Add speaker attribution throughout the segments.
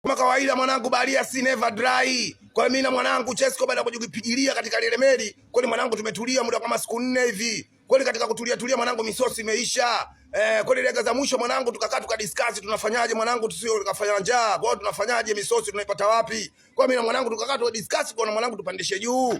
Speaker 1: Kama kawaida mwanangu, baharia si never dry. Kwa hiyo mimi na mwanangu Chesco baada ya kujipigilia katika ile meli, kweli mwanangu tumetulia muda kama siku 4 hivi. Kweli katika kutulia mwanangu misosi imeisha. Kweli dakika za mwisho mwanangu tukakaa tukadiscuss tunafanyaje mwanangu tusio tukafanya njaa. Kwa hiyo tunafanyaje misosi tunaipata wapi? Kwa hiyo mimi na mwanangu tukakaa tukadiscuss kwa mwanangu tupandishe juu.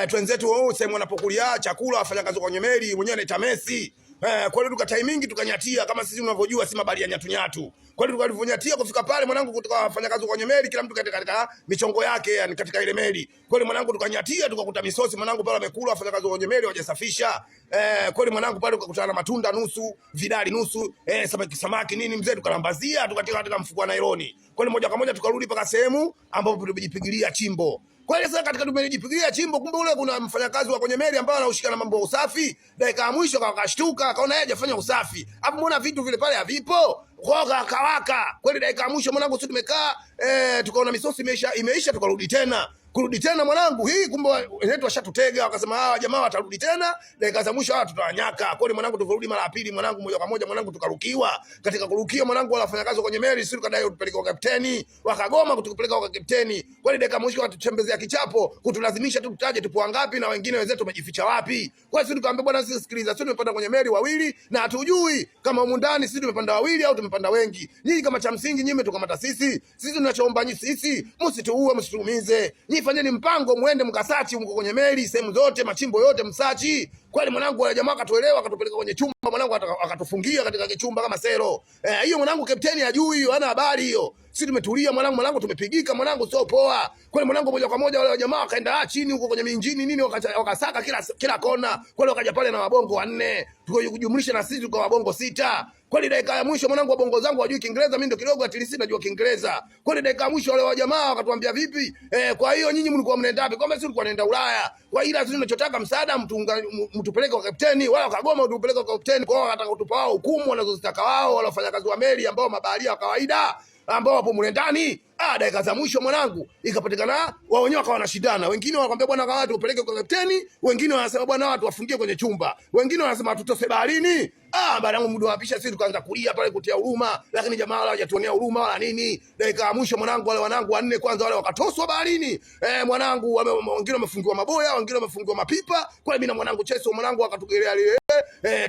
Speaker 1: Twenzetu wao sema wanapokulia chakula wafanya kazi kwenye meli mwenyewe anaita Messi. Kwa hiyo tuka timing tukanyatia kama sisi tunavyojua si mabali ya nyatu. Kwa hiyo tukalivunyatia kufika pale mwanangu tukafanya kazi kwenye meli kila mtu katika michongo yake yani katika ile meli. Kwa hiyo mwanangu tukanyatia tukakuta misosi mwanangu pale amekula wafanya kazi kwenye meli hawajasafisha. Kwa hiyo mwanangu pale tukakutana na matunda nusu, vidali nusu, samaki nini mzee tukalambazia tukatika katika mfuko wa nailoni. Kwa hiyo moja kwa moja tukarudi paka sehemu ambapo tumejipigilia chimbo. Kwa hiyo sasa katika tumejipigilia chimbo kumbe ule kuna mfanyakazi wa kwenye meli ambao anahusika na mambo ya usafi, dakika ya mwisho akashtuka akaona yeye hajafanya usafi. Hapo mbona vitu vile pale havipo? Kwa kawaka. Kweli dakika ya mwisho mwanangu sisi tumekaa tukaona misosi imeisha tukarudi tena. Kurudi tena mwanangu hii kumbe wetu washatutega wakasema hawa jamaa watarudi tena dakika za mwisho hawa tutawanyaka. Kweli mwanangu tukarudi mara ya pili mwanangu moja kwa moja mwanangu tukarukiwa. Katika kurukia mwanangu wala wafanyakazi kwenye meli sisi tukadai tupeleke kwa kapteni wakagoma kutupeleka kwa kapteni. Kweli dakika mwisho watutembezea kichapo kutulazimisha tu tutaje tupo ngapi na wengine wenzetu wamejificha wapi. Kwa hiyo sisi tukaambia bwana sisi sikiliza sisi tumepanda kwenye meli wawili na hatujui kama humu ndani sisi tumepanda wawili au tumepanda wengi. Nyinyi kama cha msingi nyinyi mmetukamata sisi tunachoomba nyinyi sisi msituue msituumize. Fanyeni mpango muende mkasachi mko kwenye meli sehemu zote machimbo yote msachi. Kweli mwanangu wale jamaa akatuelewa akatupeleka kwenye chumba mwanangu akatufungia katika kichumba kama selo. Hiyo mwanangu kapteni hajui hiyo hana habari hiyo. Sisi tumetulia mwanangu tumepigika mwanangu sio poa. Kweli mwanangu moja kwa moja wale jamaa wakaenda chini huko kwenye minjini nini wakasaka kila kona. Kweli wakaja pale na wabongo 4 tukajumlisha na sisi tukawa wabongo 6. Kweli dakika ya mwisho mwanangu wabongo zangu hajui Kiingereza mimi ndo kidogo atilisi najua Kiingereza. Kweli dakika ya mwisho wale wa jamaa wakatuambia vipi? Kwa hiyo nyinyi mlikuwa mnaenda wapi? Kwamba sisi tulikuwa tunaenda Ulaya. Kwa ila sisi tunachotaka msaada mtupeleke kwa kapteni wala kagoma utupeleke kwa kapteni kwa wanataka kutupa wao hukumu wanazozitaka wao wala wafanyakazi wa meli ambao mabaharia wa kawaida ambao wapo mle ndani. Dakika za mwisho mwanangu ikapatikana wao wenyewe wakawa wanashindana. Wengine wanakuambia bwana kwa watu upeleke kwa kapteni, wengine wanasema bwana watu wafungie kwenye chumba. Wengine wanasema tutose baharini. Baada ya muda wapisha sisi tukaanza kulia pale kutia huruma, lakini jamaa wala hajatuonea huruma wala nini. Dakika ya mwisho mwanangu wale wanangu 4 kwanza wale wakatoswa baharini. Mwanangu wengine wamefungiwa maboya, wengine wamefungiwa mapipa. Kwa mimi na mwanangu Cheso mwanangu akatugelea lile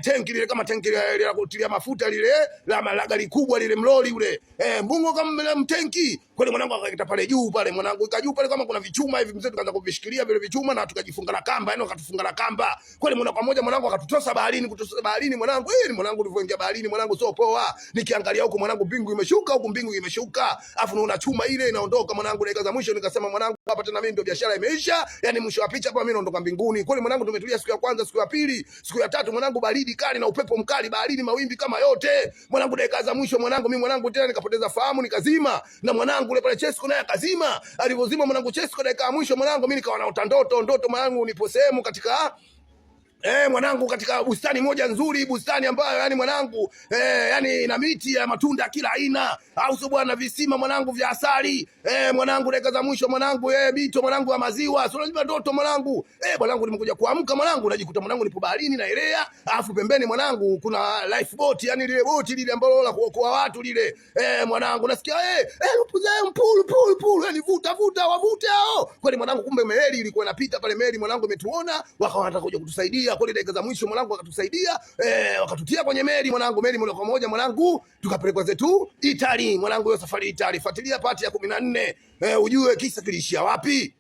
Speaker 1: tenki lile kama tenki la kutilia mafuta lile la gari kubwa lile mloli ule. Mbungo kama mtenki. Kweli mwanangu akaita pale juu pale mwanangu ikajuu pale kama kuna vichuma hivi mzee tukaanza kuvishikilia vile vichuma na tukajifunga na kamba yani wakatufunga na kamba. Kweli moja kwa moja mwanangu akatutosa baharini mwanangu mwanangu ulivyoingia baharini mwanangu sio poa. Nikiangalia huko mwanangu mbingu imeshuka huko mbingu imeshuka afu naona chuma ile inaondoka mwanangu dakika za mwisho nikasema mwanangu hapa tena mimi ndio biashara imeisha yani mwisho wa picha hapa mimi naondoka mbinguni. Kweli mwanangu tumetulia siku ya kwanza siku ya pili siku ya tatu mwanangu baridi kali na upepo mkali baharini mawimbi kama yote mwanangu dakika za mwisho mwanangu tena nikapoteza fahamu nikazima na mwanangu ule pale Chesco naye akazima alivozima mwanangu Chesco dakika ya mwisho mwanangu mimi nikawa naota ndoto mwanangu nipo sehemu katika mwanangu katika bustani moja nzuri bustani ambayo yani mwanangu yani ina miti ya matunda kila aina au sio bwana visima mwanangu vya asali mwanangu dakika za mwisho mwanangu bito mwanangu wa maziwa sio unajua ndoto mwanangu mwanangu nimekuja kuamka mwanangu najikuta mwanangu nipo baharini naelea alafu pembeni mwanangu kuna life boat yani lile boti lile ambalo la kuokoa watu lile mwanangu nasikia pool yani vuta wavute hao kwani mwanangu kumbe meli ilikuwa inapita pale meli mwanangu imetuona wakawa wanataka kuja kutusaidia kweli dakika za mwisho mwanangu akatusaidia wakatutia kwenye meli mwanangu meli moja kwa moja mwanangu tukapelekwa zetu Italy mwanangu hiyo safari Italy fuatilia pati ya 14 ujue kisa kilishia wapi.